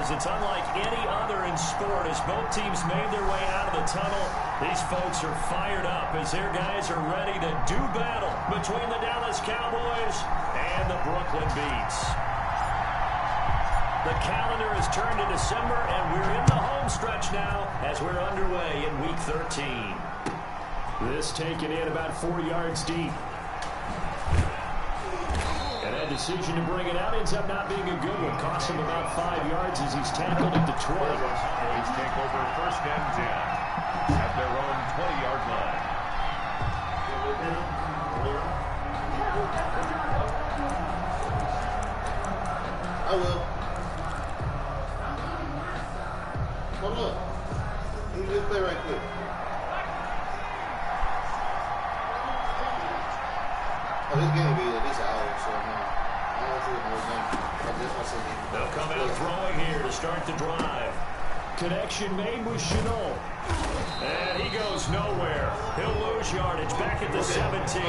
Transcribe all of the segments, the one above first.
because it's unlike any other in sport. As both teams made their way out of the tunnel, these folks are fired up as their guys are ready to do battle between the Dallas Cowboys and the Brooklyn Beats. The calendar has turned to December, and we're in the home stretch now as we're underway in Week 13. This taken in about 4 yards deep. And that decision to bring it out ends up not being a good one. Costs him about 5 yards as he's tackled at the 20. Cowboys take over 1st and 10 at their own 20-yard line. I will. Hold up. Let me just play right quick. Oh, this game will be at least an hour, so I don't see the whole game. They'll come out throwing here to start the drive. Connection made with Chenault. And he goes nowhere. He'll lose yardage back at the 17.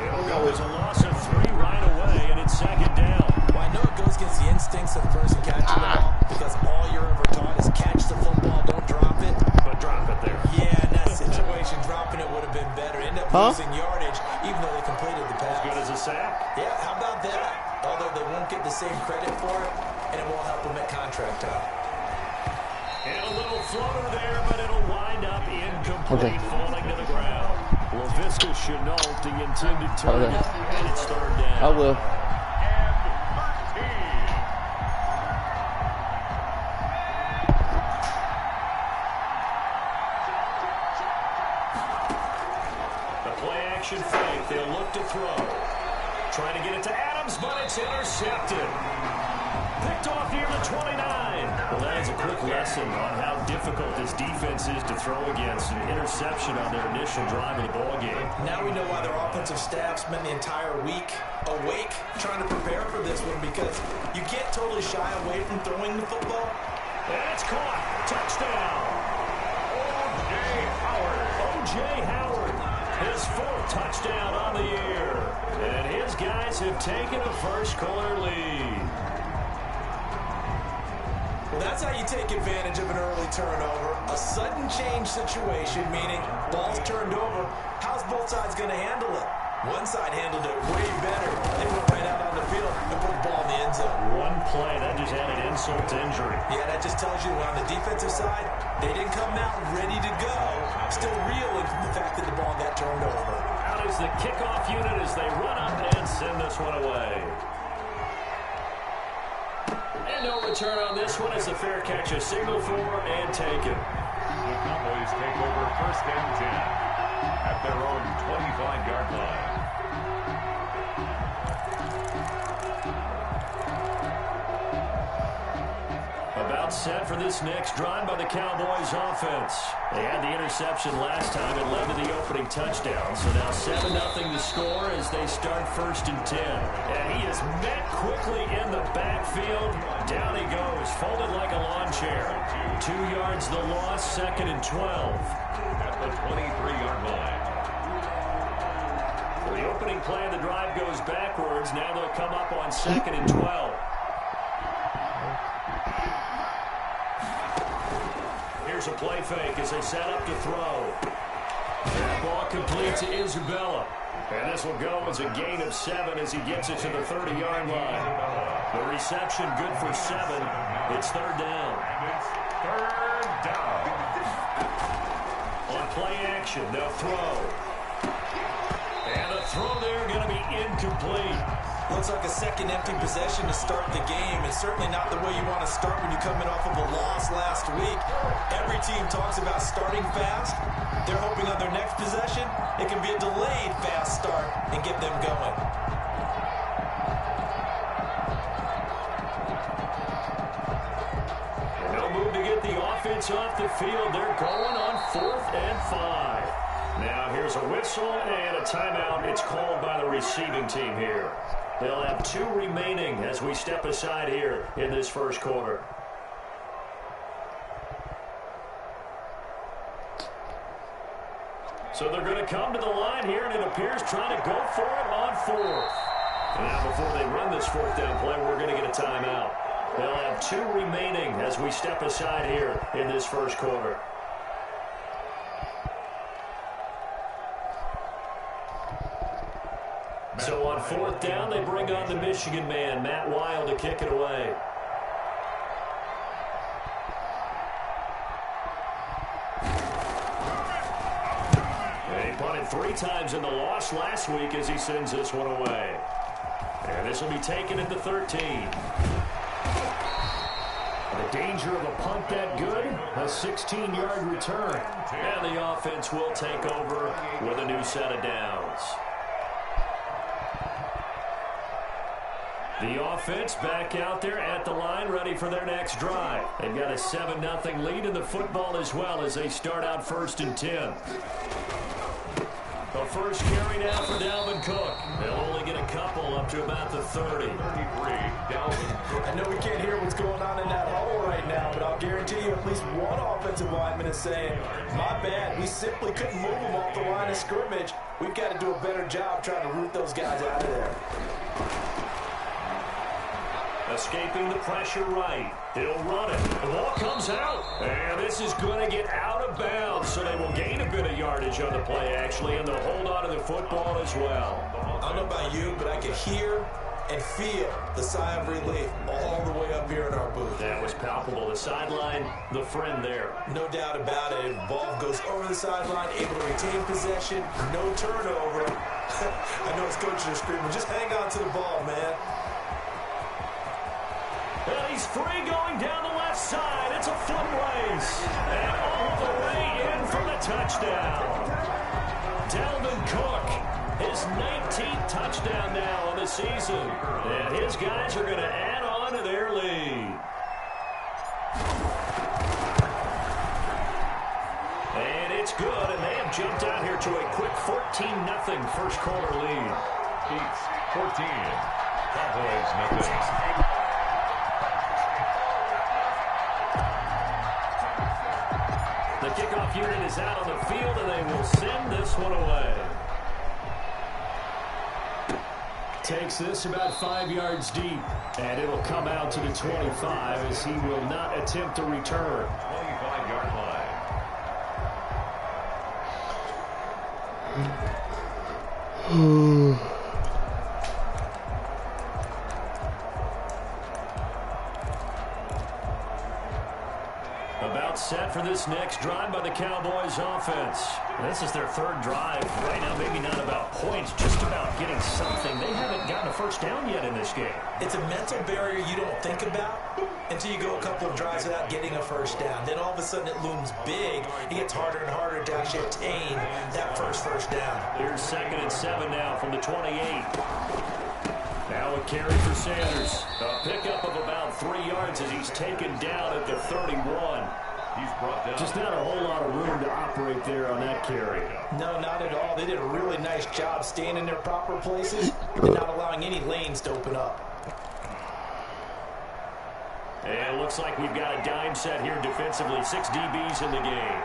It'll go as a loss of 3 right away, and it's 2nd down. Well, I know it goes against the instincts of the person catching the ball because all you're ever taught is catch the football, don't drop it. But drop it there. Yeah, in that situation, dropping it would have been better. End up losing yardage, even though they completed the pass. As good as a sack. Yeah, how about that? Although they won't get the same credit for it, and it won't help them at contract time. And a little floater there, but it'll wind up incomplete, falling to the ground. LaVisca Chenault, the intended target, and it's 3rd down. I will. Fake. They'll look to throw. Trying to get it to Adams, but it's intercepted. Picked off near the 29. Well, that is a quick lesson on how difficult this defense is to throw against. An interception on their initial drive of the ballgame. Now we know why their offensive staff spent the entire week awake trying to prepare for this one, because you can't totally shy away from throwing the football. And it's caught. Touchdown. O.J. Howard. His 4th touchdown on the year. And his guys have taken a first-quarter lead. Well, that's how you take advantage of an early turnover. A sudden change situation, meaning ball's turned over. How's both sides going to handle it? One side handled it way better. They went right out on the field and put the ball in the end zone. One play, that just added insult to injury. Yeah, that just tells you on the defensive side, they didn't come out ready to go. Still reeling from the fact that the ball got turned over. Out is the kickoff unit as they run up and send this one away. And no return on this one as the fair catch is signaled for and taken. The Cowboys take over 1st and 10 at their own 25-yard line. About set for this next drive by the Cowboys offense. They had the interception last time. It led to the opening touchdown. So now 7-0 to score as they start 1st and 10. And he is met quickly in the backfield. Down he goes, folded like a lawn chair. 2 yards the loss, 2nd and 12. At the 23-yard line. So the opening play of the drive goes backwards. Now they'll come up on 2nd and 12. Here's a play fake as they set up to throw. That ball complete to Isabella. And this will go as a gain of 7 as he gets it to the 30-yard line. The reception good for 7. It's 3rd down. It's 3rd down. On play action, they'll throw. And the throw there going to be incomplete. Looks like a second empty possession to start the game, and certainly not the way you want to start when you're coming off of a loss last week. Every team talks about starting fast. They're hoping on their next possession, it can be a delayed fast start and get them going. And no move to get the offense off the field. They're going on 4th and 5. Now here's a whistle and a timeout. It's called by the receiving team here. They'll have 2 remaining as we step aside here in this 1st quarter. So they're going to come to the line here, and it appears trying to go for it on 4th. And now before they run this 4th down play, we're going to get a timeout. They'll have 2 remaining as we step aside here in this first quarter. So on 4th down, they bring on the Michigan man, Matt Weil, to kick it away. And he punted 3 times in the loss last week as he sends this one away. And this will be taken at the 13. The danger of a punt that good, a 16-yard return. And the offense will take over with a new set of downs. The offense back out there at the line, ready for their next drive. They've got a 7-0 lead in the football as well as they start out 1st and 10. The first carry now for Dalvin Cook. They'll only get a couple up to about the 30. 33, Dalvin Cook. I know we can't hear what's going on in that huddle right now, but I'll guarantee you at least one offensive lineman is saying, my bad, we simply couldn't move them off the line of scrimmage. We've got to do a better job trying to root those guys out of there. Escaping the pressure right. He'll run it. The ball comes out. And this is going to get out of bounds, so they will gain a bit of yardage on the play, actually, and they'll hold on to the football as well. I don't know about you, but I could hear and feel the sigh of relief all the way up here in our booth. That was palpable. The sideline, the friend there. No doubt about it. Ball goes over the sideline, able to retain possession, no turnover. I know his coaches are screaming, just hang on to the ball, man. And he's free going down the left side. It's a foot race. And all the way in for the touchdown. Dalvin Cook, his 19th touchdown now on the season. And his guys are going to add on to their lead. And it's good, and they have jumped out here to a quick 14-0 first quarter lead. Chiefs 14, Cowboys nothing. The kickoff unit is out on the field, and they will send this one away. Takes this about 5 yards deep, and it'll come out to the 25 as he will not attempt a return. 25-yard line. About set for this next drive by the Cowboys offense. This is their 3rd drive. Right now, maybe not about points, just about getting something. They haven't gotten a first down yet in this game. It's a mental barrier you don't think about until you go a couple of drives without getting a first down. Then all of a sudden it looms big. It gets harder and harder to actually obtain that first down. Here's 2nd and 7 now from the 28. Now a carry for Sanders. A pickup of about 3 yards as he's taken down at the 31. He's brought down. Just not a whole lot of room to operate there on that carry. No, not at all. They did a really nice job staying in their proper places and not allowing any lanes to open up. And it looks like we've got a dime set here defensively. 6 DBs in the game.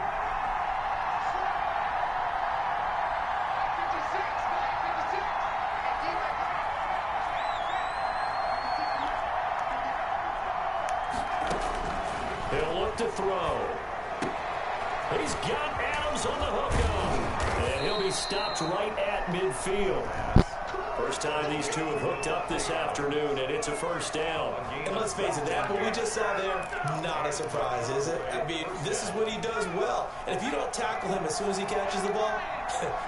He'll look to throw. He's got Adams on the hook-up. And he'll be stopped right at midfield. First time these two have hooked up this afternoon, and it's a first down. And let's face it, that what we just saw there, not a surprise, is it? I mean, this is what he does well. And if you don't tackle him as soon as he catches the ball,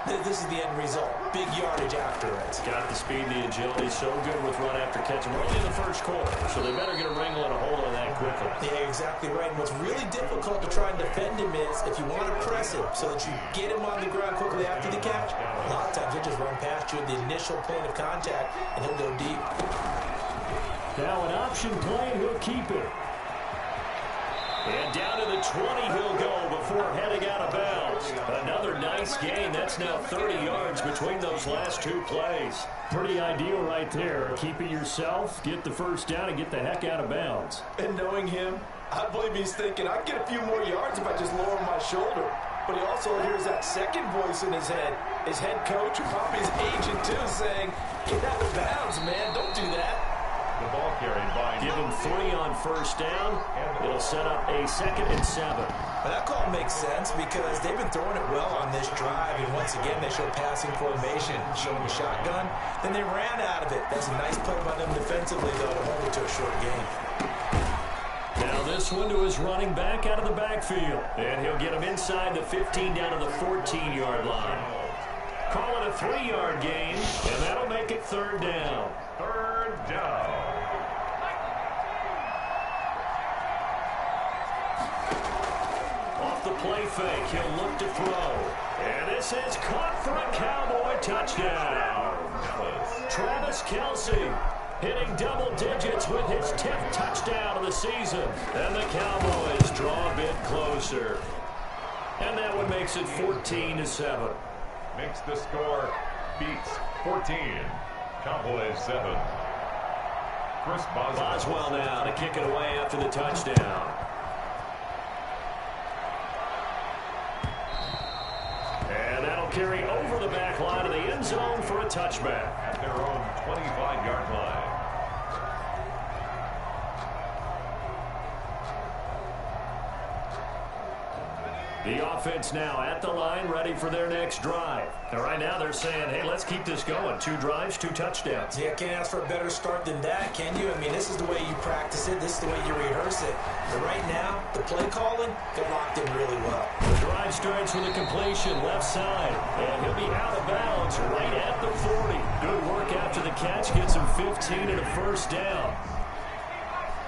this is the end result. Big yardage after it. Got the speed, the agility, so good with run after catch. We're only in the first quarter, so they better get a wrangle and a hold on that quickly. Yeah, exactly right. And what's really difficult to try and defend him is if you want to press him so that you get him on the ground quickly after the catch, a lot of times he'll just run past you at the initial point of contact, and he'll go deep. Now an option play, and he'll keep it. And down to the 20 he'll go before heading out of bounds. Another nice gain. That's now 30 yards between those last 2 plays. Pretty ideal right there. Keep it yourself, get the first down, and get the heck out of bounds. And knowing him, I believe he's thinking, I can get a few more yards if I just lower my shoulder. But he also hears that second voice in his head. His head coach, or probably his agent too, saying, get out of bounds, man. Don't do that. The ball carried by. Give him 3 on first down. It'll set up a 2nd and 7. Well, that call makes sense because they've been throwing it well on this drive, and once again they show passing formation, showing the shotgun. Then they ran out of it. That's a nice play by them defensively, though, to hold it to a short game. Now this one to his running back out of the backfield. And he'll get him inside the 15 down to the 14-yard line. Call it a 3-yard gain, and that'll make it 3rd down. 3rd down. Off the play fake, he'll look to throw. And this is caught for a Cowboy touchdown. Travis Kelce hitting double digits with his 10th touchdown of the season. And the Cowboys draw a bit closer. And that one makes it 14-7. Makes the score beats 14. Cowboys 7. Chris Boswell now to kick it away after the touchdown. And that'll carry over the back line of the end zone for a touchback. At their own 25-yard line. The offense now at the line, ready for their next drive. And right now they're saying, hey, let's keep this going. 2 drives, 2 touchdowns. Yeah, can't ask for a better start than that, can you? I mean, this is the way you practice it. This is the way you rehearse it. But right now, the play calling got locked in really well. The drive starts with a completion left side. And he'll be out of bounds right at the 40. Good work after the catch. Gets him 15 and a first down.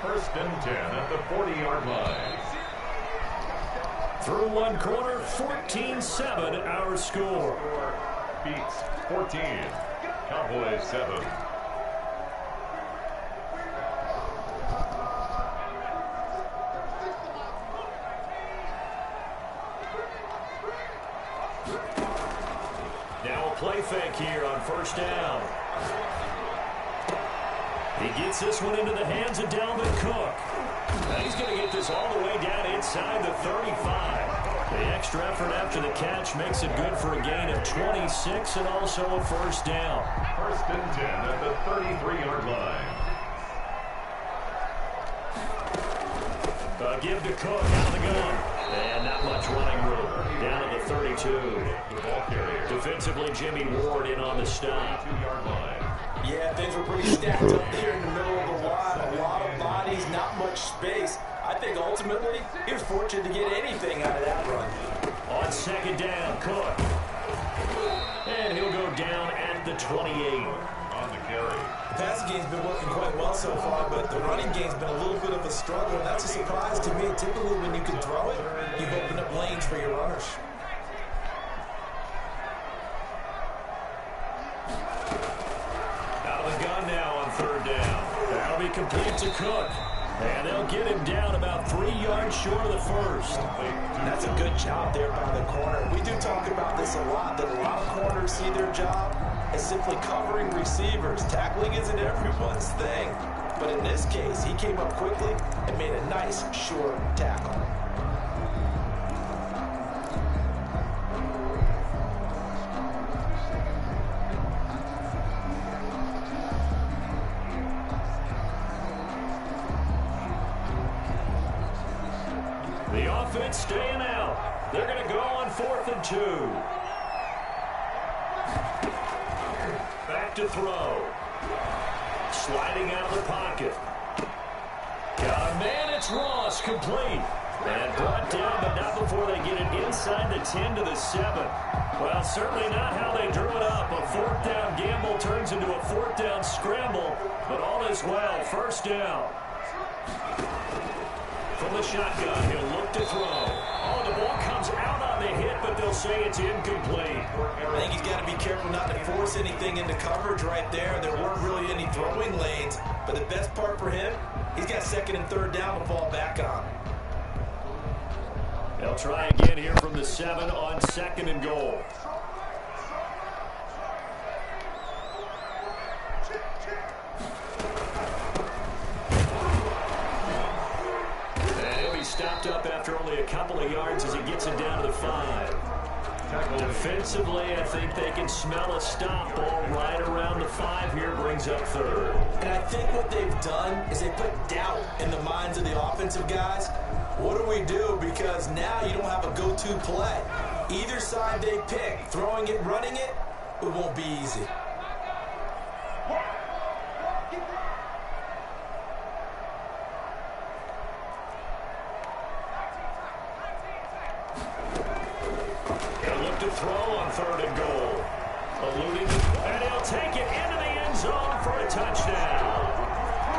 1st and 10 at the 40-yard line. Through one quarter, 14-7 our score. Beats 14. Cowboys 7. Now a play fake here on first down. He gets this one into the hands of Dalvin Cook. Now he's going to get this all the way down inside the 35. The extra effort after the catch makes it good for a gain of 26 and also a first down. 1st and 10 at the 33-yard line. Give to Cook out of the gun. And not much running room. Down to the 32. The ball carrier. Defensively, Jimmy Ward in on the stop. 2-yard line. Yeah, things were pretty stacked up there in the middle of the line. A lot of bodies, not much space. I think ultimately he was fortunate to get anything out of that run. On 2nd down, Cook. And he'll go down at the 28. On the carry. The passing game's been working quite well so far, but the running game's been a little bit of a struggle, and that's a surprise to me. Typically, when you can throw it, you've opened up lanes for your runners. Out of the gun now on 3rd down. That'll be complete to Cook. And they'll get him down about 3 yards short of the first. That's a good job there by the corner. We do talk about this a lot, that a lot of corners see their job as simply covering receivers. Tackling isn't everyone's thing. But in this case, he came up quickly and made a nice, short tackle. The offense staying out. They're going to go on 4th and 2. Back to throw. Sliding out of the pocket. Got a man, it's Ross, complete. And brought down, but not before they get it inside the 10 to the 7. Well, certainly not how they drew it up. A 4th down gamble turns into a 4th down scramble, but all is well. 1st down. From the shotgun, he'll look to throw. Oh, the ball comes out on the hit, but they'll say it's incomplete. I think he's got to be careful not to force anything into coverage right there. There weren't really any throwing lanes, but the best part for him, he's got 2nd and 3rd down to fall back on. They'll try again here from the 7 on 2nd and goal. Stopped up after only a couple of yards as he gets it down to the 5. Defensively, I think they can smell a stop. Ball right around the 5 here, brings up third. And I think what they've done is they put doubt in the minds of the offensive guys. What do we do? Because now you don't have a go-to play. Either side they pick, throwing it, running it, it won't be easy. To throw on 3rd and goal. Eluding, and he'll take it into the end zone for a touchdown.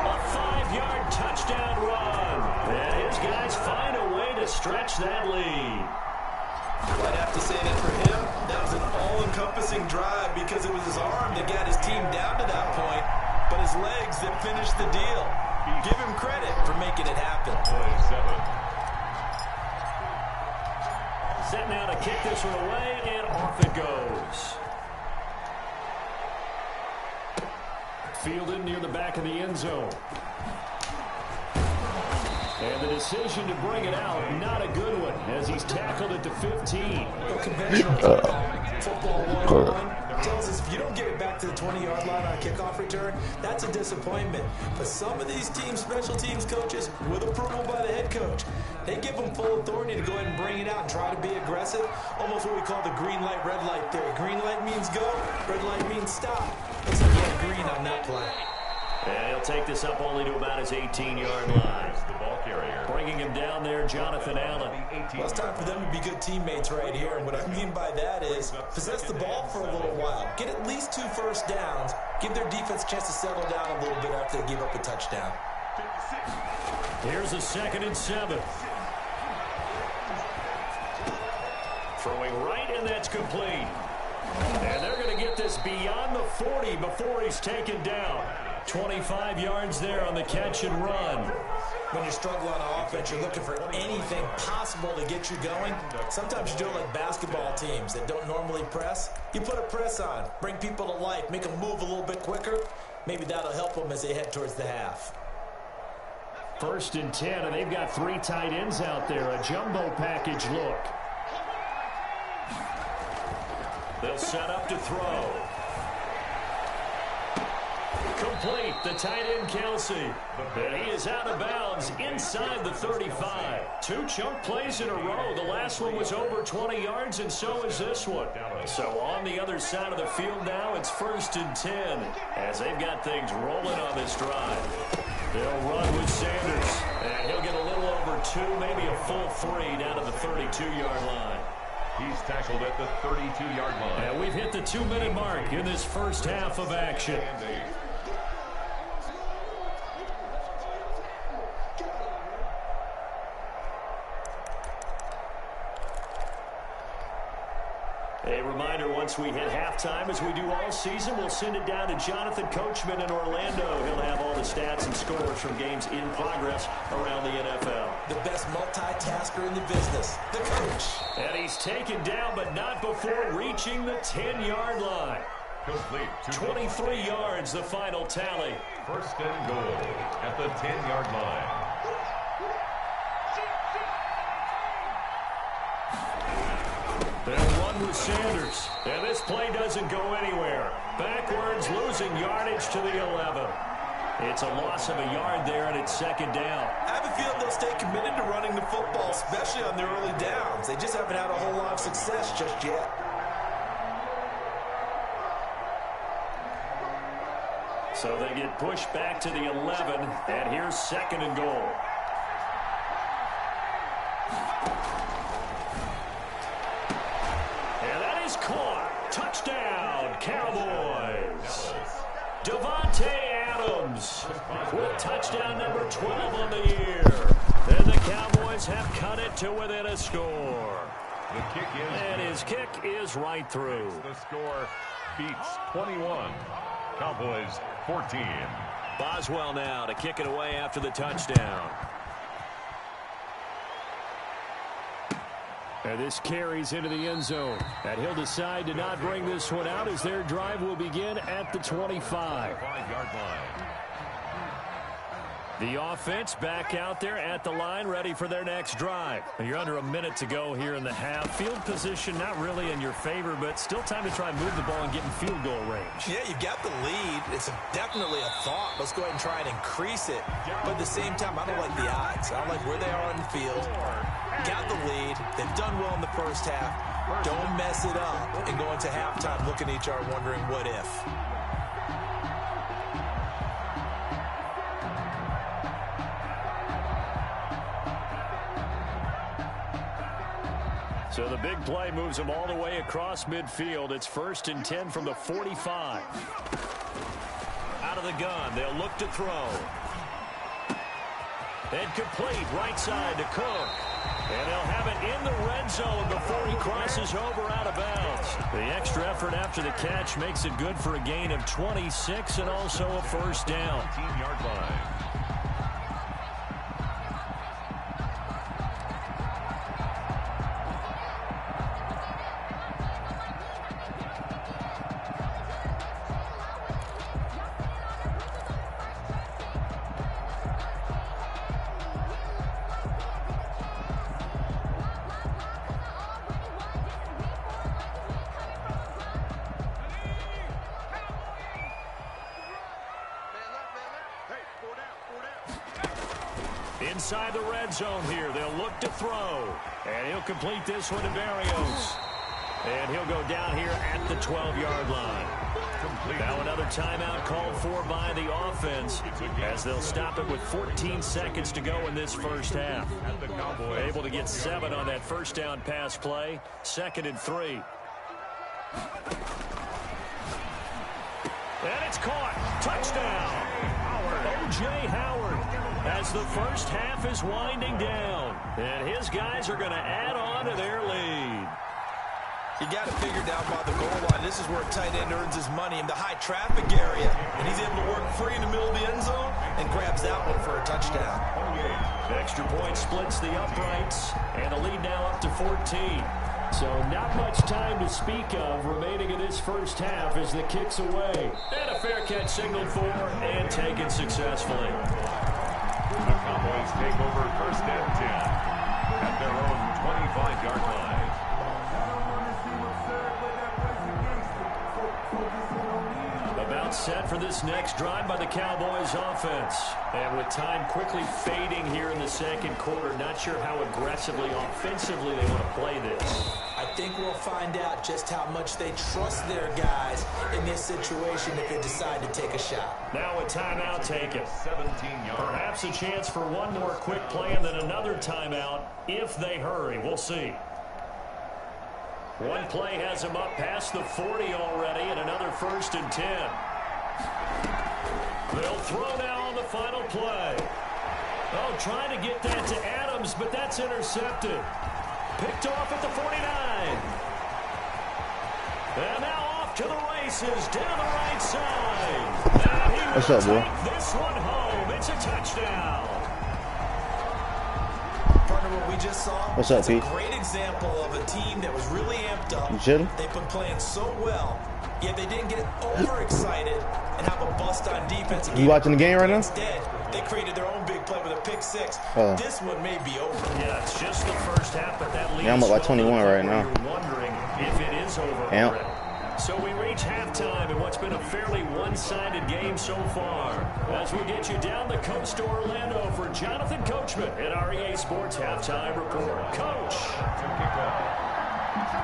A 5-yard touchdown run. And his guys find a way to stretch that lead. I'd have to say that for him, that was an all-encompassing drive because it was his arm that got his team down to that point, but his legs that finished the deal. Give him credit for making it happen. 27. Set now to kick this one away, and off it goes. Fielded near the back of the end zone. And the decision to bring it out, not a good one, as he's tackled it to 15. Conventional football 101 tells us if you don't get it back to the 20-yard line on a kickoff return, that's a disappointment. But some of these teams, special teams coaches, with approval by the head coach, they give them full authority to go ahead and bring it out and try to be aggressive. Almost what we call the green light, red light theory. Green light means go, red light means stop. Looks like he had green on that play. And he'll take this up only to about his 18-yard line. The ball carrier. Bringing him down there, Jonathan Allen. Well, it's time for them to be good teammates right here. And what I mean by that is possess the ball for a little while. Get at least 2 first downs. Give their defense a chance to settle down a little bit after they give up a touchdown. Here's a 2nd and 7. Throwing right, and that's complete. And they're going to get this beyond the 40 before he's taken down. 25 yards there on the catch and run. When you struggle on offense, you're looking for anything possible to get you going. Sometimes you do it like basketball teams that don't normally press. You put a press on, bring people to life, make them move a little bit quicker. Maybe that'll help them as they head towards the half. 1st and 10, and they've got 3 tight ends out there. A jumbo package look. They'll set up to throw. Complete, the tight end Kelsey. And he is out of bounds inside the 35. 2 chunk plays in a row. The last one was over 20 yards, and so is this one. So on the other side of the field now, it's 1st and 10, as they've got things rolling on this drive. They'll run with Sanders, and he'll get a little over 2, maybe a full 3 down to the 32-yard line. He's tackled at the 32-yard line. And we've hit the 2-minute mark in this first half of action. A reminder, once we hit halftime, as we do all season, we'll send it down to Jonathan Coachman in Orlando. He'll have all the stats and scores from games in progress around the NFL. The best multitasker in the business, the coach. And he's taken down, but not before reaching the 10-yard line. Complete. 23 yards, the final tally. 1st and goal at the 10-yard line. They'll run with Sanders. And this play doesn't go anywhere. Backwards, losing yardage to the 11. It's a loss of a yard there, and it's 2nd down. I have a feeling they'll stay committed to running the football, especially on their early downs. They just haven't had a whole lot of success just yet. So they get pushed back to the 11, and here's 2nd and goal. And that is caught. Touchdown, Cowboys. Devontae Adams with touchdown number 12 on the year. And the Cowboys have cut it to within a score. The kick is, and his kick is right through. The score beats 21. Cowboys 14. Boswell now to kick it away after the touchdown. And this carries into the end zone. And he'll decide to not bring this one out as their drive will begin at the 25. 5-yard line. The offense back out there at the line, ready for their next drive. You're under a minute to go here in the half. Field position not really in your favor, but still time to try and move the ball and get in field goal range. Yeah, you've got the lead. It's definitely a thought. Let's go ahead and try and increase it. But at the same time, I don't like the odds. I don't like where they are on the field. Got the lead. They've done well in the first half. Don't mess it up and go into halftime looking at each other wondering what if. So the big play moves them all the way across midfield. It's 1st and 10 from the 45. Out of the gun, they'll look to throw. And complete, right side to Cook. And they'll have it in the red zone before he crosses over out of bounds. The extra effort after the catch makes it good for a gain of 26 and also a first down. 18-yard line. Inside the red zone here, they'll look to throw. And he'll complete this one to Barrios. And he'll go down here at the 12-yard line. Now another timeout called for by the offense as they'll stop it with 14 seconds to go in this first half. Able to get 7 on that first down pass play. 2nd and 3. And it's caught. Touchdown. O.J. Howard as the first half is winding down. And his guys are going to add on to their lead. You got it figured out by the goal line. This is where a tight end earns his money in the high traffic area. And he's able to work free in the middle of the end zone and grabs that one for a touchdown. The extra point splits the uprights. And the lead now up to 14. So not much time to speak of remaining in this first half as the kick's away. And a fair catch signaled for and taken successfully. The Cowboys take over 1st and 10 at their own 25-yard line. About set for this next drive by the Cowboys offense. And with time quickly fading here in the second quarter, not sure how aggressively, offensively they want to play this. I think we'll find out just how much they trust their guys in this situation if they decide to take a shot. Now a timeout taken. 17 yards. Perhaps a chance for one more quick play and then another timeout if they hurry. We'll see. One play has him up past the 40 already and another 1st and 10. They'll throw now on the final play. Oh, trying to get that to Adams, but that's intercepted. Picked off at the 49. And now off to the races down the right side. And he What's will up, boy? take this one home. It's a touchdown. Partner, what we just saw What's up, is a Pete? great example of a team that was really amped up. You chilling? They've been playing so well, yet they didn't get overexcited and have a bust on defense. You watching the game right now? Instead, they created their own big play with a pick 6. This one may be over. Yeah, it's just the first half, but that leads Yeah, I'm up by 21 right now. You're wondering if it is over Yeah. already. So we reach halftime in what's been a fairly one-sided game so far. As we get you down the coast to Orlando for Jonathan Coachman at our EA Sports Halftime Report. Coach!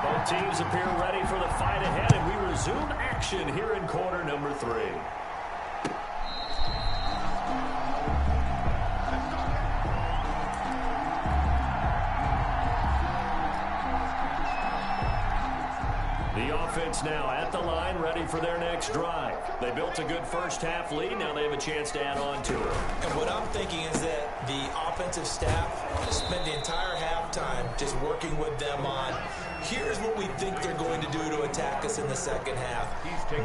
Both teams appear ready for the fight ahead, and we resume action here in quarter number 3. The offense now at the line, ready for their next drive. They built a good first half lead. Now they have a chance to add on to it. And what I'm thinking is that the offensive staff spent the entire halftime just working with them on, here's what we think they're going to do to attack us in the second half.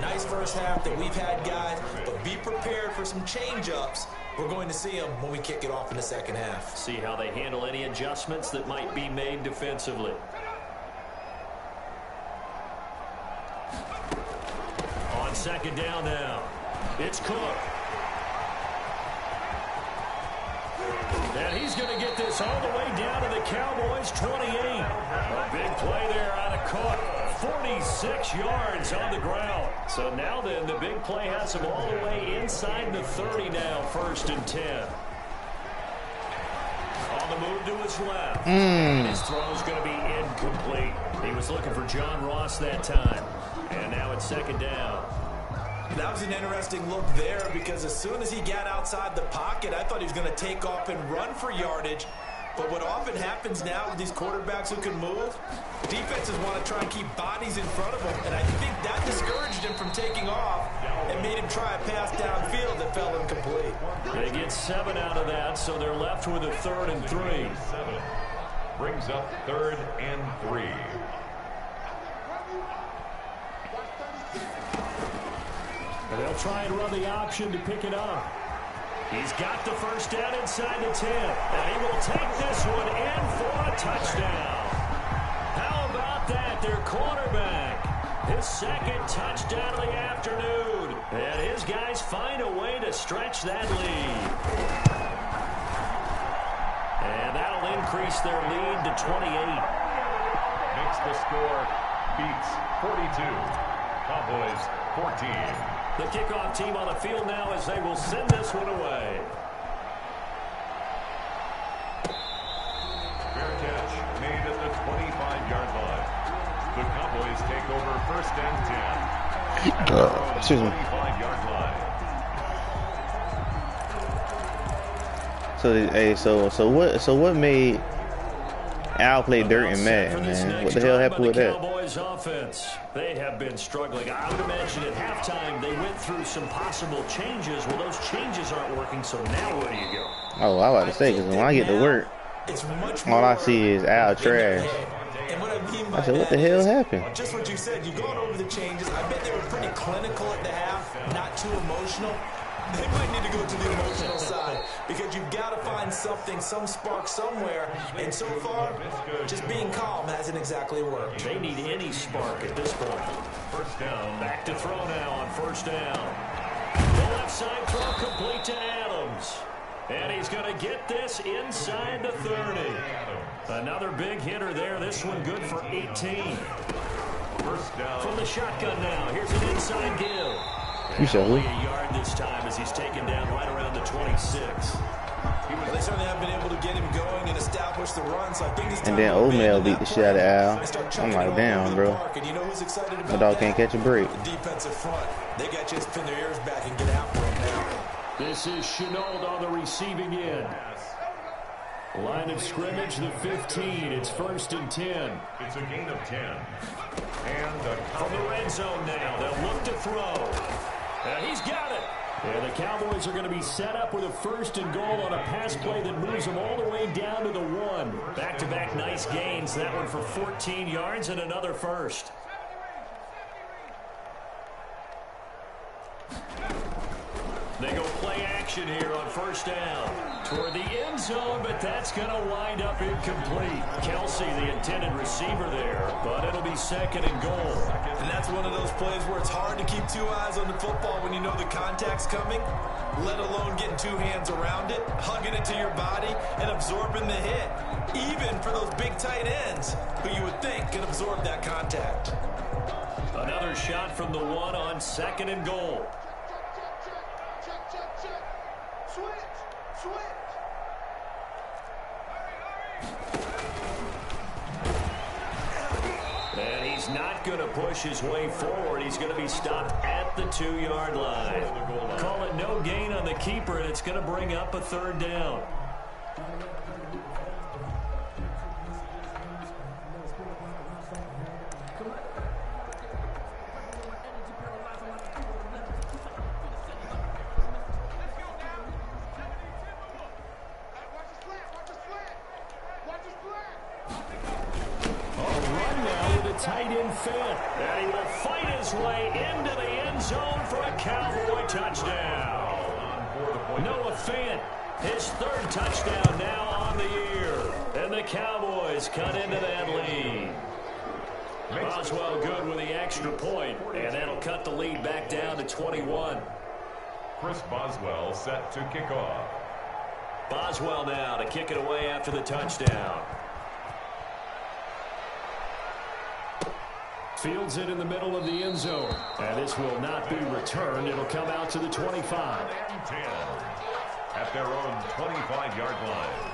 Nice first half that we've had, guys, but be prepared for some change-ups. We're going to see them when we kick it off in the second half. See how they handle any adjustments that might be made defensively. On second down now, it's Cook. this all the way down to the Cowboys' 28. A big play there out of Cook. 46 yards on the ground. So now then, the big play has him all the way inside the 30 now, 1st and 10. On the move to his left. His throw's going to be incomplete. He was looking for John Ross that time. And now it's 2nd down. That was an interesting look there because as soon as he got outside the pocket, I thought he was going to take off and run for yardage. But what often happens now with these quarterbacks who can move, defenses want to try and keep bodies in front of them. And I think that discouraged him from taking off and made him try a pass downfield that fell incomplete. They get 7 out of that, so they're left with a 3rd and 3. 7 brings up 3rd and 3. And they'll try and run the option to pick it up. He's got the 1st down inside the 10. And he will take this one in for a touchdown. How about that? Their quarterback. His 2nd touchdown of the afternoon. And his guys find a way to stretch that lead. And that'll increase their lead to 28. Makes the score, beats 42. Cowboys 14. The kickoff team on the field now as they will send this one away. Fair catch made at the 25-yard line. The Cowboys take over 1st and 10. Excuse me. 25-yard line. So what made Al play dirt and Madden, man? What the hell happened with that? Cowboys offense. They have been struggling. I would imagine at halftime they went through some possible changes. Well, those changes aren't working, so now where do you go? Oh, I was about to say, because when I get to work, all I see is Al trash. And what I mean by I said, what the hell happened? Just what you said. You've gone over the changes. I bet they were pretty clinical at the half, not too emotional. They might need to go to the emotional side because you've got to find something, some spark somewhere. And so far, just being calm hasn't exactly worked. They need any spark at this point. 1st down. Back to throw now on 1st down. The left side throw complete to Adams. And he's going to get this inside the 30. Another big hitter there. This one good for 18. 1st down. From the shotgun now. Here's an inside give. You said Only who? a yard this time as he's taken down right around the 26. Well, they certainly have been able to get him going and establish the run, so I think it's time. And then to O'Mel abandon beat that the shit out of Al. and start I'm chucking like, it all damn, over the bro. park. And you know who's excited about The dog that? can't catch a break. The defensive front. They got you to spin their ears back and get after him now. This is Chenault on the receiving end. Line of scrimmage, the 15. It's 1st and 10. It's a gain of 10. And From the red zone now, they'll look to throw. And he's got it. And the Cowboys are going to be set up with a 1st and goal on a pass play that moves them all the way down to the 1. Back-to-back nice gains. That one for 14 yards and another 1st. They go play action here on 1st down. Toward the end zone, but that's going to wind up incomplete. Kelsey, the intended receiver there, but it'll be 2nd and goal. And that's one of those plays where it's hard to keep 2 eyes on the football when you know the contact's coming, let alone getting 2 hands around it, hugging it to your body, and absorbing the hit. Even for those big tight ends, who you would think can absorb that contact. Another shot from the 1 on 2nd and goal. And he's not going to push his way forward. He's going to be stopped at the 2-yard line. Call it no gain on the keeper, and it's going to bring up a 3rd down. Tight end Fant, and he will fight his way into the end zone for a Cowboy touchdown. Noah Fant, his 3rd touchdown now on the year, and the Cowboys cut into that lead. Boswell good with the extra point, and that'll cut the lead back down to 21. Chris Boswell set to kick off. Boswell now to kick it away after the touchdown. Fields it in the middle of the end zone. And this will not be returned. It'll come out to the 25. And 10 at their own 25-yard line.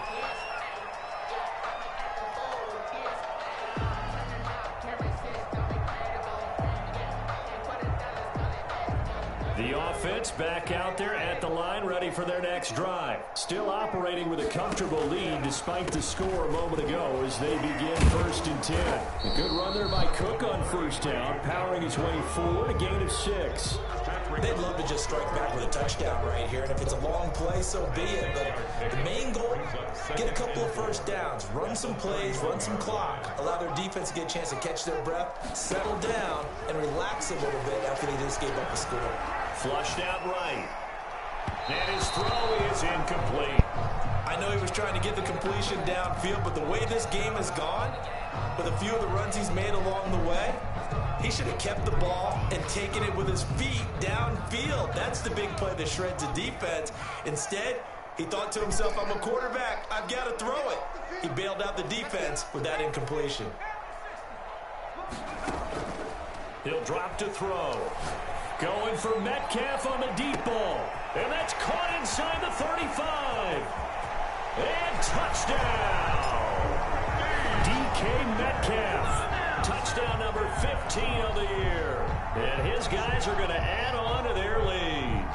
The offense back out there at the line, ready for their next drive. Still operating with a comfortable lead despite the score a moment ago as they begin 1st and 10. A good run there by Cook on 1st down, powering his way forward, a gain of 6. They'd love to just strike back with a touchdown right here, and if it's a long play, so be it. But the main goal, get a couple of 1st downs, run some plays, run some clock, allow their defense to get a chance to catch their breath, settle down, and relax a little bit after they just gave up a score. Flushed out right. And his throw is incomplete. I know he was trying to get the completion downfield, but the way this game has gone, with a few of the runs he's made along the way, he should have kept the ball and taken it with his feet downfield. That's the big play that shreds the defense. Instead, he thought to himself, I'm a quarterback, I've got to throw it. He bailed out the defense with that incompletion. He'll drop to throw. Going for Metcalf on the deep ball. And that's caught inside the 35. And touchdown. DK Metcalf. Touchdown number 15 of the year. And his guys are going to add on to their lead.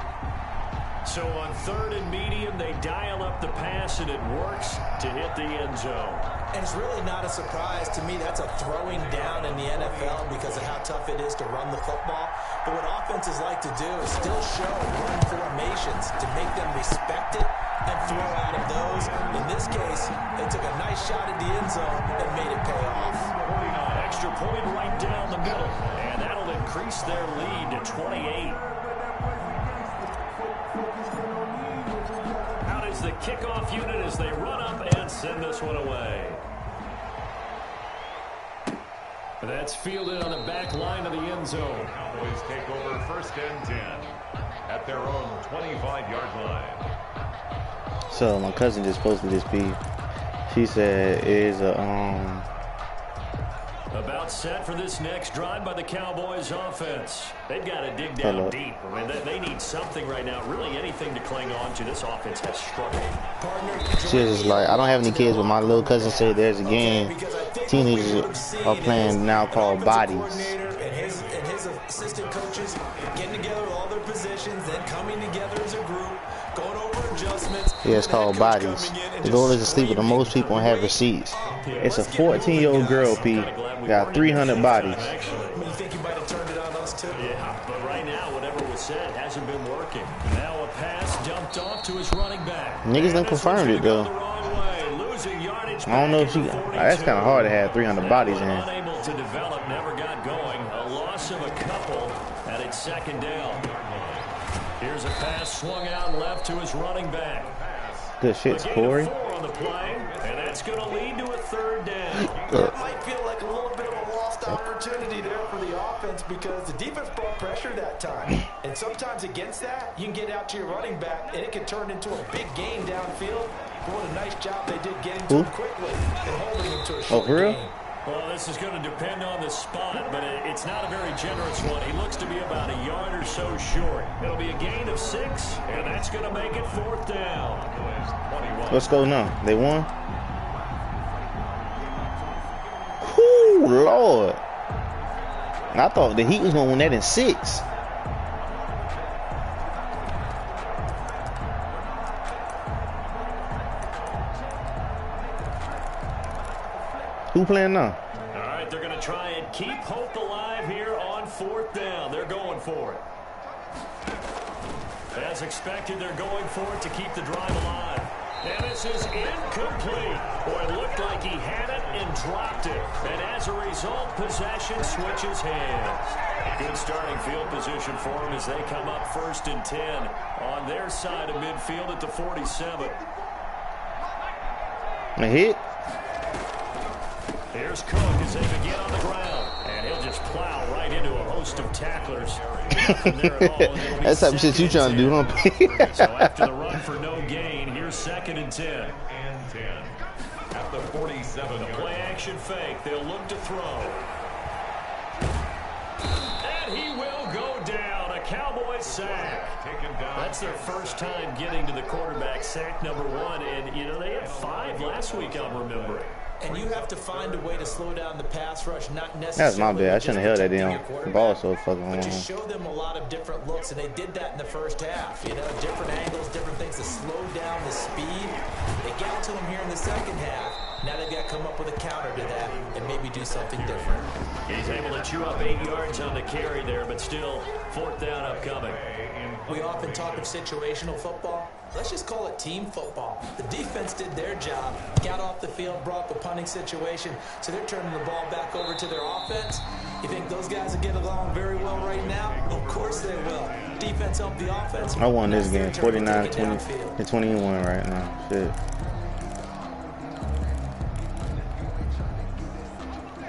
So on 3rd and medium, they dial up the pass, and it works to hit the end zone. And it's really not a surprise to me. That's a throwing down in the NFL because of how tough it is to run the football. But what offenses like to do is still show run formations to make them respect it and throw out of those. In this case, they took a nice shot at the end zone and made it pay off. Extra point right down the middle. And that'll increase their lead to 28. Out is the kickoff unit as they run up and send this one away. That's fielded on the back line of the end zone. Cowboys take over 1st and 10 at their own 25-yard line. So my cousin just posted this piece. She said it is a About set for this next drive by the Cowboys offense. They've got to dig down deep. I mean, they need something right now, really anything to cling on to. This offense has struggled. She was just like, I don't have any kids, but my little cousin said there's a game teenagers are playing now called Bodies. And his assistant coaches getting together with all their positions, then coming together as a group, going over adjustments. Yeah, it's called Bodies. The goal is to sleep with the most people and have receipts. It's a 14-year-old girl, P. Got 300 bodies. You think you might have turned it on us too? Yeah, but right now, whatever was said hasn't been working. Now a pass dumped off to his running back. Niggas done confirmed it, though. I don't know if she... That's kind of hard to have 300 bodies in. Unable to develop, never got going. A loss of a couple, and it's 2nd down. Here's a pass swung out left to his running back. Good shit, Corey. 4 on the play, and that's going to lead to a 3rd down. That might feel like a little bit of a lost opportunity there for the offense because the defense brought pressure that time. And sometimes against that, you can get out to your running back, and it can turn into a big gain downfield. But what a nice job they did getting to him quickly and holding him to a short for real? gain. Well, this is going to depend on the spot, but it's not a very generous one. He looks to be about a yard or so short. It'll be a gain of 6, and that's going to make it 4th down. Let's go now. They won? Whoo, Lord. I thought the Heat was going to win that in 6. Who playing now? All right, they're going to try and keep hope alive here on 4th down. They're going for it. As expected, they're going for it to keep the drive alive. And this is incomplete. Boy, it looked like he had it and dropped it. And as a result, possession switches hands. Good starting field position for him as they come up 1st and 10 on their side of midfield at the 47. A hit. Here's Cook as they begin on the ground. And he'll just plow right into a host of tacklers. From there at all, that's the type of shit you trying to do, huh? So after the run for no gain, here's 2nd and 10. At the 47. The play action fake. They'll look to throw. And he will go down. A Cowboys sack. That's their first time getting to the quarterback, sack number 1. And, you know, they had 5 last week, I'm remembering. And you have to find a way to slow down the pass rush, not necessarily. That's my bad. I shouldn't have held that damn ball so fucking long. But you show them a lot of different looks, and they did that in the first half. You know, different angles, different things to slow down the speed. They got to him here in the second half. Now they've got to come up with a counter to that and maybe do something different. He's able to chew up 8 yards on the carry there, but still 4th down upcoming. We often talk of situational football. Let's just call it team football. The defense did their job, got off the field, brought the punting situation, so they're turning the ball back over to their offense. You think those guys will get along very well right now? Of course they will. Defense helped the offense. I won this game 49-21 right now. Shit.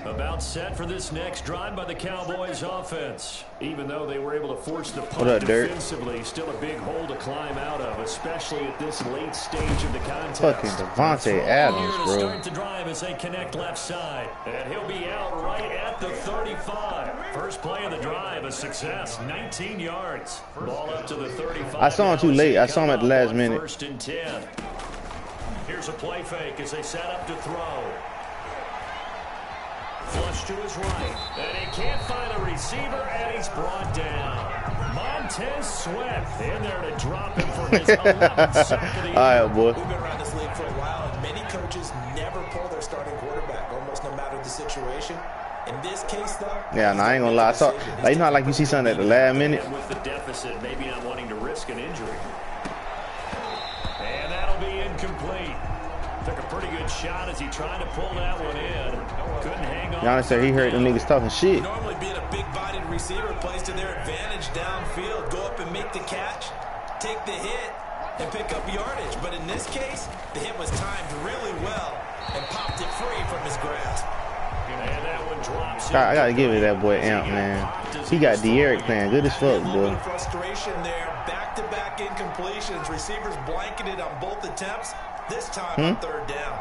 About set for this next drive by the Cowboys offense. Even though they were able to force the punt defensively, still a big hole to climb out of, especially at this late stage of the contest. Fucking Devontae Adams, bro. Start the drive as they connect left side. And he'll be out right at the 35. First play of the drive, a success, 19 yards. Ball up to the 35. I saw him too late. I saw him at the last minute. 1st and 10. Here's a play fake as they set up to throw. Flush to his right, and he can't find a receiver, and he's brought down. Montez Sweat in there to drop him for his 11th sack of the year. All right, boy. We've been around this league for a while, and many coaches never pull their starting quarterback, almost no matter the situation. In this case, though, yeah, no, I ain't gonna lie. I saw, like, you know how, like, you see something at the last minute. With the deficit, maybe not wanting to risk an injury, and that'll be incomplete. Took a pretty good shot as he tried to pull that one in. Couldn't hang on. Giannis said he heard them niggas talking shit. Normally being a big-bodied receiver plays to their advantage downfield. Go up and make the catch, take the hit, and pick up yardage. But in this case, the hit was timed really well and popped it free from his grasp. And that one drops. I gotta give it that boy Amp, man. He got De'Eric playing good as fuck, A little boy. bit of frustration there. Back-to-back incompletions. Receivers blanketed on both attempts. This time on 3rd down.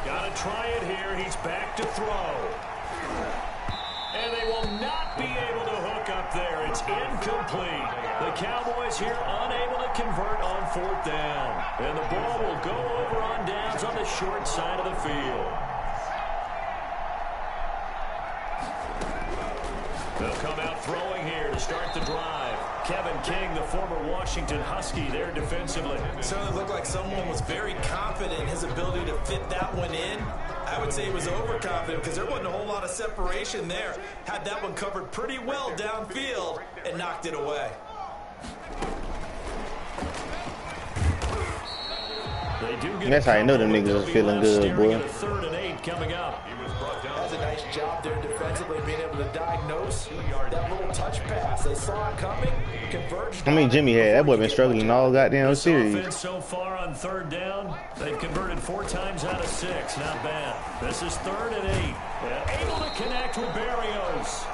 Gotta try it here. He's back to throw. And they will not be able to hook up there. It's incomplete. The Cowboys here unable to convert on 4th down. And the ball will go over on downs on the short side of the field. They'll come out throwing here to start the drive. Kevin King, the former Washington Husky, there defensively. It certainly looked like someone was very confident in his ability to fit that one in. I would say he was overconfident because there wasn't a whole lot of separation there. Had that one covered pretty well downfield and knocked it away. That's how you know them niggas was feeling good, boy. 3rd and 8 coming up. That's a nice job there defensively, being able to diagnose that little touch pass. They saw it coming, converged. I mean, Jimmy had that boy been struggling all goddamn series. So far on 3rd down, they've converted 4 times out of 6. Not bad. This is 3rd and 8. And able to connect with Barrios.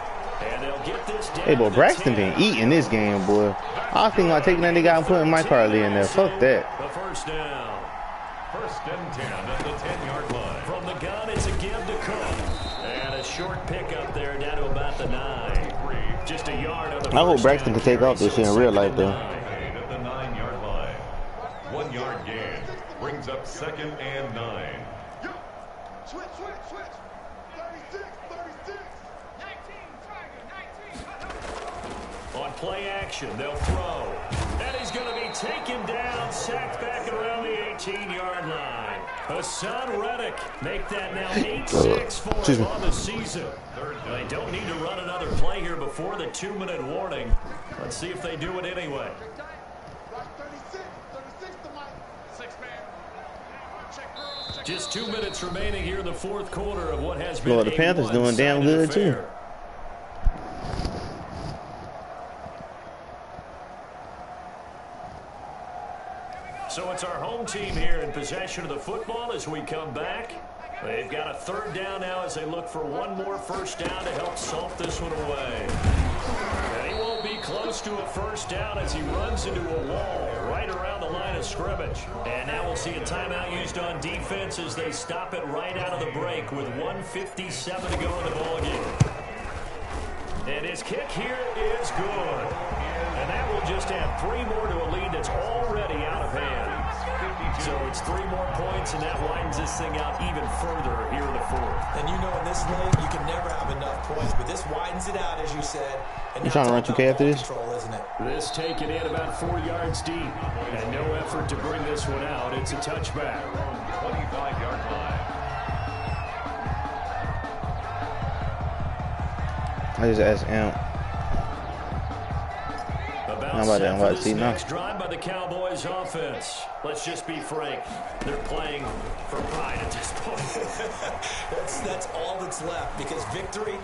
And they'll get this down. Hey, boy, Braxton been eating this game, boy. I was thinking about taking that nigga out and putting Mike Harley in there. Fuck that. The 1st down. 1st and 10 at the 10-yard line. From the gun, it's a give to Cook. And a short pickup there down to about the 9. Just a yard on the I hope Braxton can take off this shit in real life, though. At the 9-yard line. 1 yard gain brings up 2nd and 9. Switch. 36. 19. On play action, they'll throw. And he's going to be taken down, sacked back around the 18-yard line. Hassan Reddick make that now 8-6 for him on the season. They don't need to run another play here before the 2-minute warning. Let's see if they do it anyway. 36 to Mike. 6-man. Just 2 minutes remaining here in the 4th quarter of what has been Well, the Panthers doing damn good, too. So it's our home team here in possession of the football as we come back. They've got a third down now as they look for one more first down to help salt this one away. And he won't be close to a first down as he runs into a wall right around the line of scrimmage. And now we'll see a timeout used on defense as they stop it right out of the break with 1:57 to go in the ballgame. And his kick here is good. And that will just add 3 more to a lead that's already out of hand. So it's 3 more points, and that widens this thing out even further here in the 4th. And you know in this league, you can never have enough points, but this widens it out, as you said. And you trying to run 2K after this? Control, isn't it? This taken in about 4 yards deep. And no effort to bring this one out. It's a touchback. 25-yard line. I just asked Amp. I'm about to see now. Next drive by the Cowboys offense. Let's just be frank. They're playing for pride at this point. that's all that's left because victory,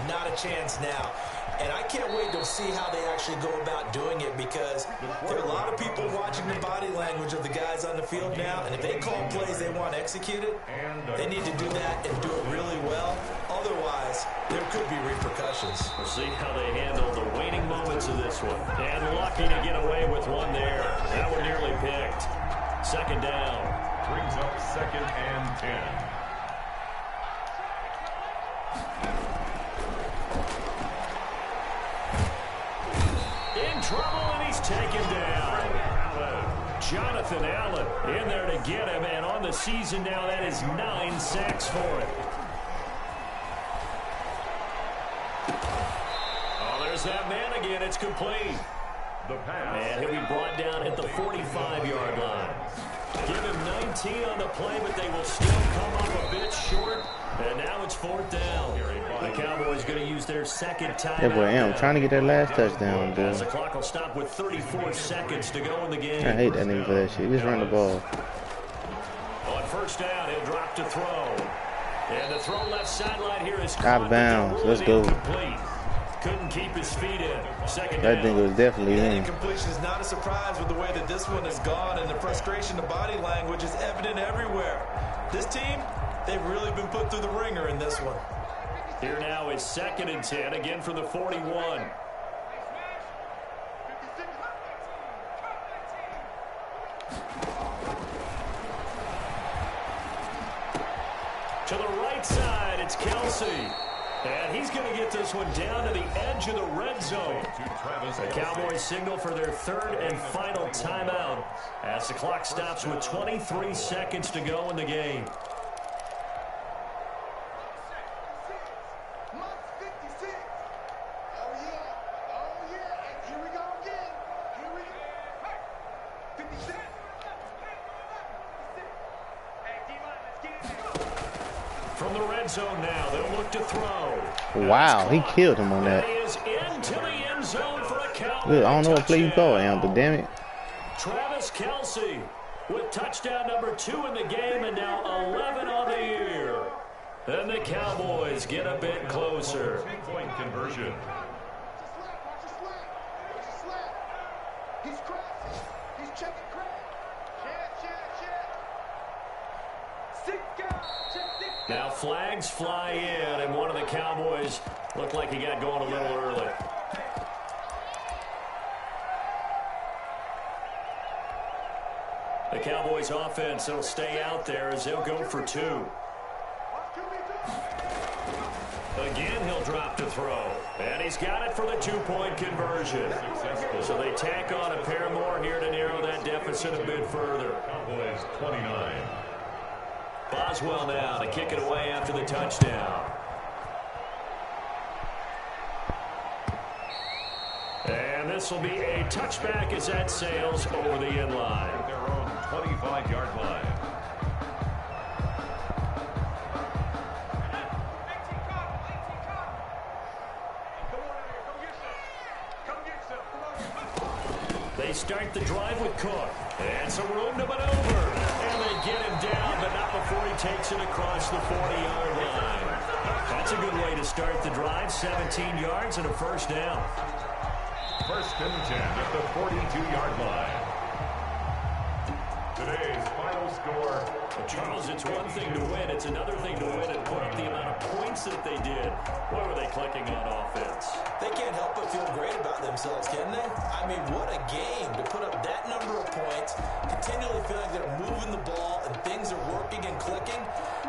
not a chance now. And I can't wait to see how they actually go about doing it because there are a lot of people watching the body language of the guys on the field now. And if they call plays they want executed, they need to do that and do it really well. Otherwise, there could be repercussions. We'll see how they handle the waning moments of this one. And lucky to get away with one there. That one nearly picked. Second down. Brings up 2nd and 10. Trouble, and he's taken down. Jonathan Allen in there to get him, and on the season now, that is 9 sacks for him. Oh, there's that man again. It's complete. The pass. And he'll be brought down at the 45-yard line. Give him 19 on the play, but they will still come up a bit short. And now it's 4th down. The Cowboys going to use their second timeout. Yeah, boy, I'm trying to get that last touchdown, dude. The clock will stop with 34 seconds to go in the game. I hate that nigga for that shit. Just run the ball. On first down, he'll drop to throw. And the throw left sideline here is out of bounds. Let's go. Couldn't keep his feet in. Second that down. thing was definitely in. Incompletion is not a surprise with the way that this one has gone, and the frustration of body language is evident everywhere. This team, they've really been put through the ringer in this one. Here now is 2nd and 10, again for the 41. To the right side, it's Kelsey. And he's going to get this one down to the edge of the red zone. The Cowboys signal for their 3rd and final timeout as the clock stops with 23 seconds to go in the game. From the red zone now, they'll look to throw. Wow, he killed him on that. He is into the end zone for a Cowboys. Good, I don't know what play you call, but damn it. Travis Kelsey with touchdown number 2 in the game and now 11 on the year. And the Cowboys get a bit closer. Point conversion. He's crashing. He's checking crack. Now flags fly in, and one of the Cowboys looked like he got going a little early. The Cowboys offense will stay out there as they'll go for 2. Again, he'll drop to throw. And he's got it for the 2-point conversion. So they tack on a pair more here to narrow that deficit a bit further. Cowboys 29. Boswell now to kick it away after the touchdown. And this will be a touchback as that sails over the end line. Their own 25-yard line. They start the drive with Cook. And some room to maneuver. And they get him down, but not before he takes it across the 40-yard line. That's a good way to start the drive. 17 yards and a first down. 1st and 10 at the 42-yard line. Today's final score, Well, Charles, it's one thing to win. It's another thing to win and put up the amount of points that they did. What were they clicking on offense? They can't help but feel great about themselves, can they? I mean, what a game to put up that number of points, continually feeling like they're moving the ball and things are working and clicking.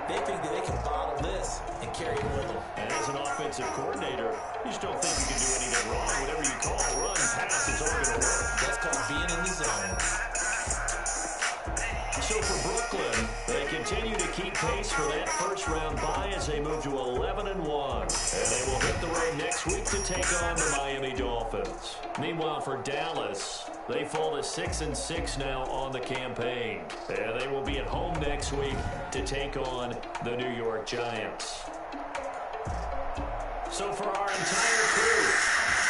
They think that they can bottle this and carry it with them. And as an offensive coordinator, you just don't think you can do anything wrong. Whatever you call run, pass, it's all going to work. That's called being in the zone. So for Brooklyn, they continue to keep pace for that first-round bye as they move to 11-1. And they will hit the road next week to take on the Miami Dolphins. Meanwhile, for Dallas, they fall to 6-6 now on the campaign. And they will be at home next week to take on the New York Giants. So for our entire crew,